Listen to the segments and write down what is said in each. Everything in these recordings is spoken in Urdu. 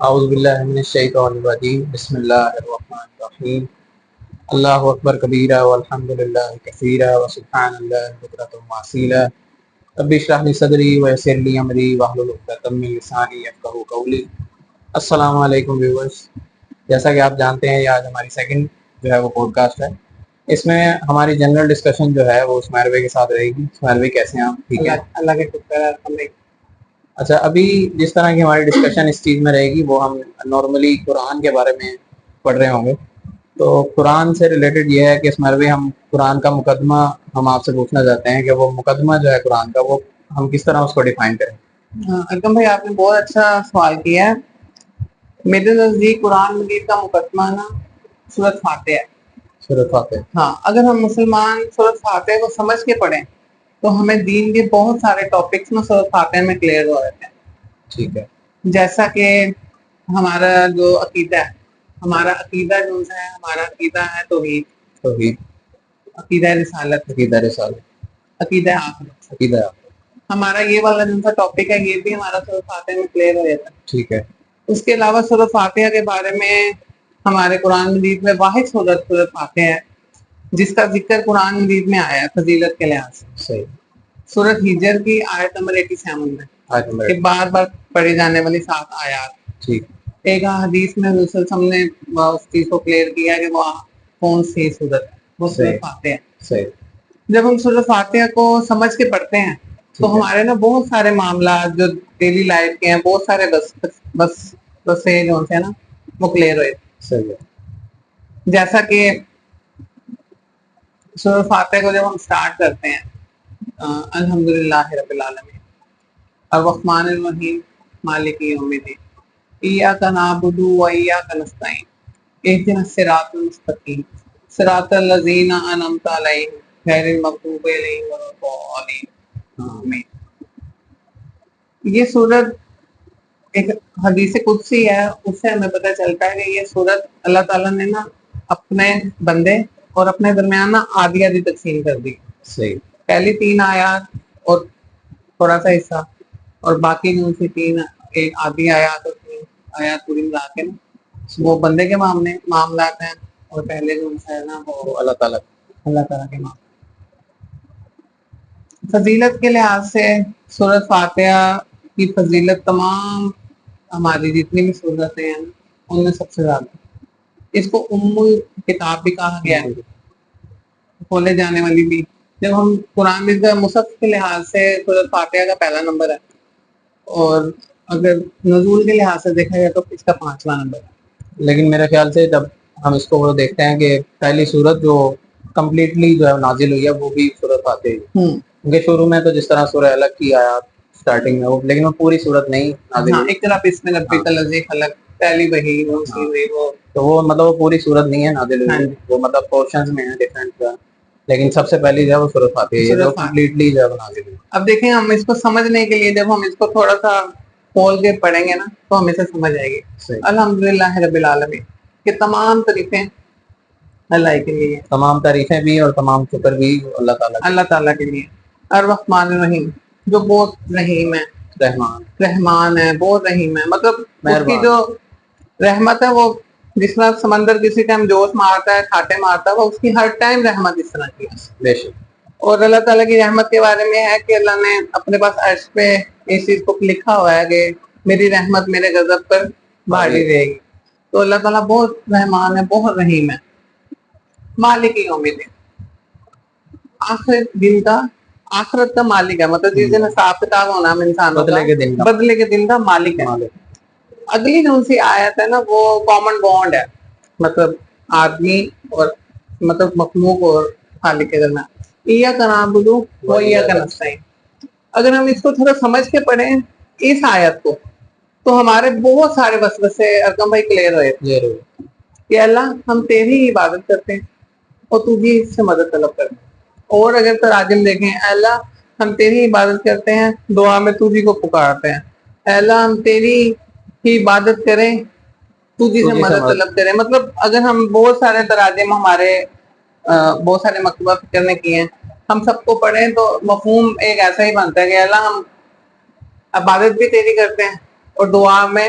اعوذ باللہ من الشیطان الرجیم بسم اللہ الرحمن الرحیم اللہ اکبر کبیرہ والحمد للہ کثیرہ وسبحان اللہ بکرۃ واصیلا رب اشرح لی صدری ویسر لی امری واحلل عقدۃ من لسانی یفقہوا قولی۔ السلام علیکم ویورز، جیسا کہ آپ جانتے ہیں یہ آج ہماری سیکنڈ جو ہے وہ پوڈ کاسٹ ہے۔ اس میں ہماری جنرل ڈسکشن جو ہے وہ اسماعیل بھائی کے ساتھ رہے گی۔ اسماعیل بھائی کیسے ہیں آپ؟ ٹھیک ہے، اللہ کے شکر ہے۔ اچھا، ابھی جس طرح کی ہماری ڈسکشن اس چیز میں رہے گی وہ ہم نارملی قرآن کے بارے میں پڑھ رہے ہوں گے۔ تو قرآن سے ریلیٹڈ یہ ہے کہ اسماعیل بھائی ہم قرآن کا مقدمہ ہم آپ سے پوچھنا چاہتے ہیں کہ وہ مقدمہ جو ہے قرآن کا وہ ہم کس طرح اس کو ڈیفائن کریں۔ اکرم بھائی آپ نے بہت اچھا سوال کیا ہے۔ میرے نزدیک قرآن مجید کا مقدمہ نا سورۃ فاتحہ ہے۔ سورۃ فاتحہ، ہاں، اگر ہم مسلمان سورۃ فاتحہ کو سمجھ کے پڑھیں تو ہمیں دین کے بہت سارے ٹاپکس نا سورۃ فاتحہ میں کلیئر ہو جاتے ہیں۔ ٹھیک ہے، جیسا کہ ہمارا جو عقیدہ ہے، ہمارا عقیدہ جو ہے ہمارا عقیدہ ہے توحید، توحید، عقیدہ رسالت، عقیدہ رسالت، عقیدہ آخرت۔ عقیدہ، ہمارا یہ والا جو سا ٹاپک ہے یہ بھی ہمارا سورۃ فاتحہ میں کلیئر ہو جاتا ہے۔ ٹھیک ہے، اس کے علاوہ سورۃ فاتحہ کے بارے میں ہمارے قرآن مجید میں واحد سورۃ فاتحہ ہے جس کا ذکر قرآن مجید میں آیا ہے فضیلت کے لحاظ سے۔ صحیح، سورۃ ہجر کی آیت نمبر 87 میں کہ بار بار پڑھی جانے والی 7 آیات۔ ٹھیک، ایک حدیث میں رسول صلی اللہ علیہ وسلم نے اس چیز کو کلیئر کیا کہ وہ کون سی سورت ہے، وہ سورۃ فاتحہ ہے۔ صحیح، جب ہم سورۃ فاتحہ کو سمجھ کے پڑھتے ہیں تو ہمارے نا بہت سارے معاملات جو ڈیلی لائف کے ہیں، بہت سارے بس جو ہیں نا وہ کلیئر ہوئے۔ صحیح ہے، جیسا کہ سورۃ فاتحہ کو جب ہم سٹارٹ کرتے ہیں الحمدللہ رب العالمین الرحمن الرحیم مالک یوم الدین ایاک نعبد و ایاک نستعین اہدنا الصراط المستقیم صراط الذین انعمت علیہم غیر المغضوب علیہم ولا الضالین آمین۔ یہ سورت ایک حدیث قدسی ہے، اس سے ہمیں پتہ چلتا ہے کہ یہ سورت اللہ تعالیٰ نے نا اپنے بندے اور اپنے درمیان نا آدھی آدھی تقسیم کر دی۔ صحیح، پہلی 3 آیات اور تھوڑا سا حصہ اور باقی جو سی 3 ایک آدھی آیات اور 3 آیات پوری ملا کے وہ بندے کے معاملات ہیں، اور پہلے جو ہے نا وہ اللہ تعالیٰ کے معاملات۔ فضیلت کے لحاظ سے سورۃ فاتحہ کی فضیلت تمام ہماری جتنی بھی سورتیں ہیں ان میں سب سے زیادہ۔ اس کو ام کتاب بھی کہا گیا ہے، کھولے جانے والی بھی۔ جب ہم قرآن مصحف کے لحاظ سے سورۃ فاتحہ کا پہلا نمبر ہے، اور اگر نزول کے لحاظ سے دیکھا جائے تو اس کا 5واں نمبر ہے۔ لیکن میرے خیال سے جب ہم اس کو وہ دیکھتے ہیں کہ پہلی سورت جو کمپلیٹلی جو ہے نازل ہوئی ہے وہ بھی سورۃ فاتحہ ہے، کیونکہ شروع میں تو جس طرح سورہ الگ کی آیات سٹارٹنگ میں وہ، لیکن وہ پوری سورت نہیں نازل ہوئی۔ ایک طرح بسم ربک الذی خلق پہلی وحی وہ تو وہ مطلب وہ پوری سورت نہیں ہے نازل ہوئی، وہ مطلب پورشنز میں ہیں ڈیفرنٹ، لیکن سب سے پہلی جو ہے وہ سورۃ فاتحہ ہے جو کمپلیٹلی جو ہے نازل ہوئی۔ اب دیکھیں ہم اس کو سمجھنے کے لیے جب ہم اس کو تھوڑا سا کھول کے پڑھیں گے نا تو ہمیں سے سمجھ آئے گی۔ الحمدللہ رب العالمین کہ تمام تعریفیں اللہ کے لیے، تمام تعریفیں بھی اور تمام شکر بھی اللہ تعالیٰ کے لیے۔ الرحمن الرحیم جو بہت رحیم ہے، رحمان ہے، بہت رحیم ہے، مطلب اس کی جو رحمت ہے وہ جس طرح سمندر کسی ٹائم جوش مارتا ہے، کھاٹے مارتا ہے، وہ اس کی ہر ٹائم رحمت اس طرح کی ہے، بے شک۔ اور اللہ تعالیٰ کی رحمت کے بارے میں ہے کہ اللہ نے اپنے پاس عرش پہ اس چیز کو لکھا ہوا ہے کہ میری رحمت میرے غضب پر بھاری رہے گی۔ تو اللہ تعالیٰ بہت رحمان ہے، بہت رحیم ہے۔ مالک یوم الدین آخر دن کا، آخرت کا مالک ہے، مطلب جس دن حساب کتاب ہونا ہم انسانوں کا، بدلے کے دن کا مالک ہے۔ اگلی جو سی آیت ہے نا وہ کامن بانڈ ہے، مطلب آدمی اور مطلب مخلوق اور خالق کے درمیان، ایاک نعبد و ایاک نستعین۔ اگر ہم اس کو تھوڑا سمجھ کے پڑھیں اس آیت کو تو ہمارے بہت سارے وسوسے ارقم بھائی کلیئر ہوئے کہ اللہ ہم تیری عبادت کرتے ہیں اور تو بھی اس سے مدد طلب کرتے ہیں۔ اور اگر تراجم دیکھیں، اے اللہ ہم تیری عبادت کرتے ہیں، دعا میں تجھی کو پکارتے ہیں، اے اللہ ہم تیری ہی عبادت کریں، تجھی سے مدد طلب کریں۔ مطلب اگر ہم بہت سارے تراجم ہمارے بہت سارے مکتوبہ فکر نے کیے ہیں، ہم سب کو پڑھیں تو مفہوم ایک ایسا ہی بنتا ہے کہ اللہ ہم عبادت بھی تیری کرتے ہیں اور دعا میں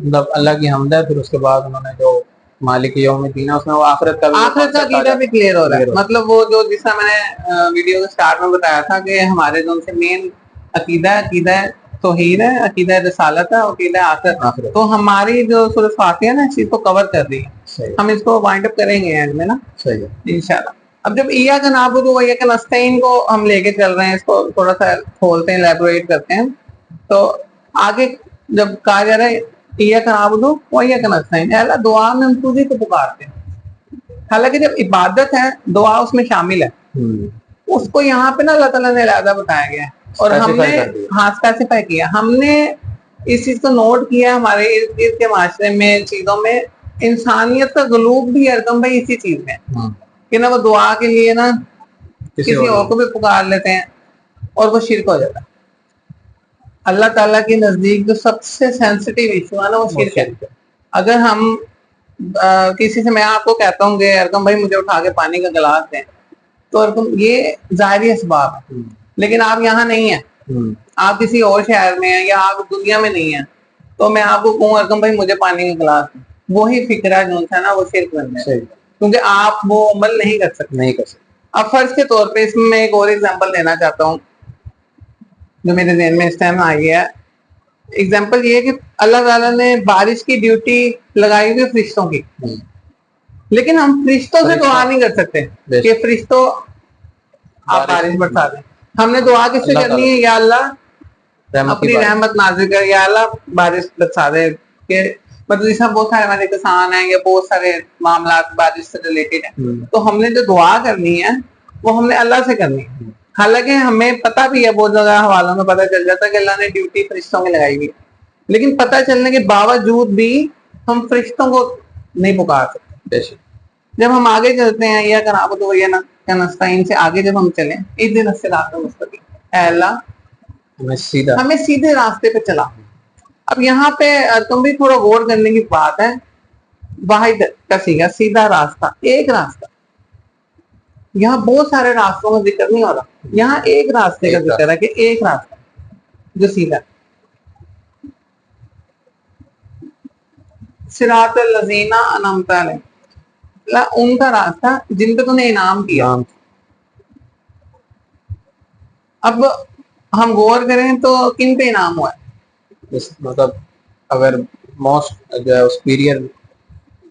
مطلب اللہ کی حمد ہے، پھر اس کے بعد انہوں نے جو مالک یوم الدین ہے اس میں وہ آخرت کا بھی آخرت کا عقیدہ بھی کلیئر ہو رہا ہے. مطلب وہ جو جس طرح میں نے ویڈیو کے سٹارٹ میں بتایا تھا کہ ہمارے جو ان سے مین عقیدہ ہے توحید ہے، عقیدہ رسالت ہے، عقیدہ آخرت. تو ہماری جو سورۃ فاتحہ نا اس چیز کو کور کر رہی ہے. ہم اس کو وائنڈ اپ کریں گے اینڈ میں نا انشاءاللہ. اب جب ایاک نعبد و ایاک نستعین کو ہم لے کے چل رہے ہیں، اس کو تھوڑا سا کھولتے ہیں، الیبوریٹ کرتے ہیں. تو آگے جب کہا جا رہا ہے ایاک نعبد و ایاک نستعین، اے اللہ دعا میں ہم تجھے کو پکارتے ہیں. حالانکہ جب عبادت ہے دعا اس میں شامل ہے، اس کو یہاں پہ نا اللہ تعالیٰ نے علیحدہ بتایا گیا ہے اور ہم نے اسپیسیفائی کیا. ہم نے اس چیز کو نوٹ کیا ہمارے ارد گرد کے معاشرے میں، چیزوں میں انسانیت کا غلوب بھی ارکم بھائی اسی چیز میں کہ نا وہ دعا کے لیے نا کسی اور کو بھی پکار لیتے ہیں اور وہ شرک ہو جاتا ہے. اللہ تعالیٰ کے نزدیک جو سب سے سینسٹیو ایشو ہے نا وہ شرک ہے. اگر ہم کسی سے، میں آپ کو کہتا ہوں کہ ارکم بھائی مجھے اٹھا کے پانی کا گلاس دیں، تو ارکم یہ ظاہری اسباب ہے، لیکن آپ یہاں نہیں ہیں، آپ کسی اور شہر میں ہیں یا آپ دنیا میں نہیں ہیں، تو میں آپ کو کہوں ارکم بھائی مجھے پانی کا گلاس دیں، وہی فکرہ جو ہے نا وہ شرک بن ہے، کیونکہ آپ وہ عمل نہیں کر سکتے. اب فرض کے طور پہ اس میں میں ایک اور ایگزامپل دینا چاہتا ہوں جو میرے ذہن میں اس ٹائم آئی ہے. ایگزامپل یہ ہے کہ اللہ تعالیٰ نے بارش کی ڈیوٹی لگائی ہوئی فرشتوں کی، لیکن ہم فرشتوں سے دعا نہیں کر سکتے کہ فرشتوں آپ بارش برسا دیں. ہم نے دعا کس سے کرنی ہے؟ یا اللہ اپنی رحمت نازل کر، یا اللہ بارش برسا دے. کہ مطلب جس میں بہت سارے ہمارے کسان ہیں یا بہت سارے معاملات بارش سے ریلیٹڈ ہیں، تو ہم نے جو دعا کرنی ہے وہ ہم نے اللہ سے کرنی ہے. حالانکہ ہمیں پتہ بھی ہے، بہت زیادہ حوالوں میں پتہ چل جاتا ہے کہ اللہ نے ڈیوٹی فرشتوں میں لگائی ہوئی ہے، لیکن پتہ چلنے کے باوجود بھی ہم فرشتوں کو نہیں پکار سکتے. جب ہم آگے چلتے ہیں ایاک نعبد و ایاک نستعین سے آگے جب ہم چلیں، اہدنا الصراط المستقیم، اے اللہ ہمیں سیدھے راستے پہ چلا. اب یہاں پہ تم بھی تھوڑا غور کرنے کی بات ہے. واحد کا صیغہ، سیدھا راستہ، ایک راستہ. یہاں بہت سارے راستوں کا ذکر نہیں ہو رہا، یہاں ایک راستے کا ذکر ہے کہ ایک راستہ جو سیدھا. صراط الذین انعمت علیہم، ان کا راستہ جن پہ تو نے انعام کیا. اب ہم غور کریں تو کن پہ انعام ہوا ہے؟ مطلب اگر موسٹ جو ہے سپیریئر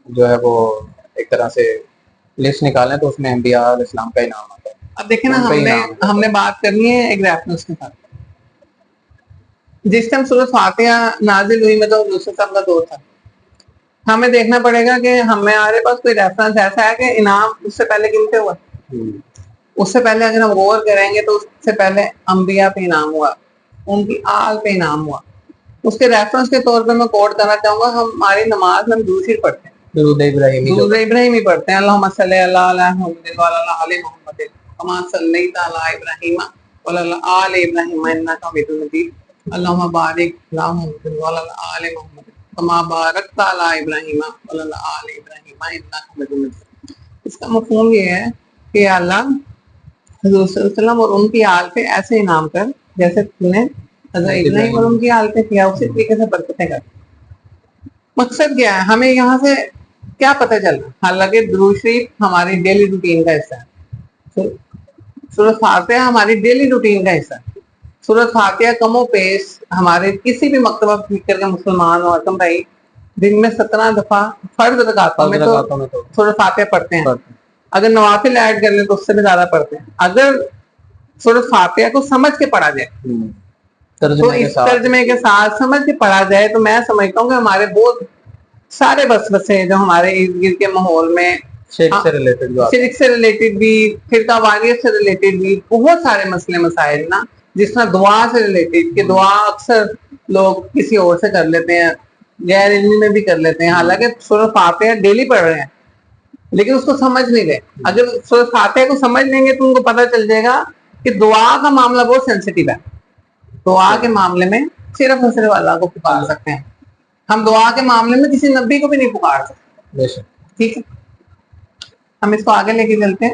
جو ہے وہ ایک طرح سے لسٹ نکالیں تو اس میں انبیاء علیہ السلام کا انعام آتا ہے. اب دیکھیں نا ہم نے بات کرنی ہے ایک ریفرنس کے ساتھ. جس ٹائم سورۃ فاتحہ نازل ہوئی میں تو دوسرے صاحب کا دور تھا. ہمیں دیکھنا پڑے گا کہ ہمارے پاس کوئی ریفرنس ایسا ہے کہ انعام اس سے پہلے کن پہ ہوا. اس سے پہلے اگر ہم غور کریں گے تو اس سے پہلے انبیاء پہ انعام ہوا، ان کی آل پہ انعام ہوا. اس کے ریفرنس کے طور پہ میں کوٹ کرنا چاہوں گا، ہماری نماز میں درود شریف پڑھتے ہیں، درود ابراہیمی پڑھتے ہیں. اللہم صلی علی محمد وعلی آل محمد کما صلیت علی ابراہیم وعلی آل ابراہیم انک حمید مجید. اللہم بارک علی محمد وعلی آل محمد کما بارکت علی ابراہیم وعلی آل ابراہیم انک حمید مجید. اس کا مفہوم یہ ہے کہ اللہ حضور صلی اللہ علیہ وسلم اور ان کی آل پہ ایسے انعام کر جیسے تم نے حضرت ابراہیم اور ان کی آل پہ کیا، اسی طریقے سے برکتیں کر. مقصد کیا ہے؟ ہمیں یہاں سے کیا پتہ چل رہا ہے؟ حالانکہ درود شریف ہماری ڈیلی روٹین کا حصہ ہے، سورۃ فاتحہ ہماری ڈیلی روٹین کا حصہ ہے. سورۃ فاتحہ کم و بیش ہمارے کسی بھی مکتبہ فکر کے مسلمان اور تم بھائی دن میں 17 دفعہ فرض رکعتوں میں تو سورۃ فاتحہ پڑھتے ہیں. اگر نوافل ایڈ کر لیں تو اس سے بھی زیادہ پڑھتے ہیں. اگر سورۃ فاتحہ کو سمجھ کے پڑھا جائے تو اس ترجمے کے ساتھ سمجھ کے پڑھا جائے تو میں سمجھتا ہوں کہ ہمارے بہت سارے وسوسے جو ہمارے ارد گرد کے ماحول میں شرک سے ریلیٹڈ بھی، فرقہ واریت سے ریلیٹڈ بھی بہت سارے مسئلے مسائل نا، جس طرح دعا سے ریلیٹڈ کہ دعا اکثر لوگ کسی اور سے کر لیتے ہیں، غیر علمی میں بھی کر لیتے ہیں. حالانکہ سورۃ فاتحہ ڈیلی پڑھ رہے ہیں لیکن اس کو سمجھ نہیں رہے. اگر سورۃ فاتحہ کو سمجھ لیں گے تو ان کو پتہ چل جائے گا کہ دعا کا معاملہ بہت سینسٹیو ہے. دعا کے معاملے میں صرف اور صرف اللہ کو پکار سکتے ہیں. ہم دعا کے معاملے میں کسی نبی کو بھی نہیں پکار سکتے. ٹھیک ہے، ہم اس کو آگے لے کے چلتے ہیں.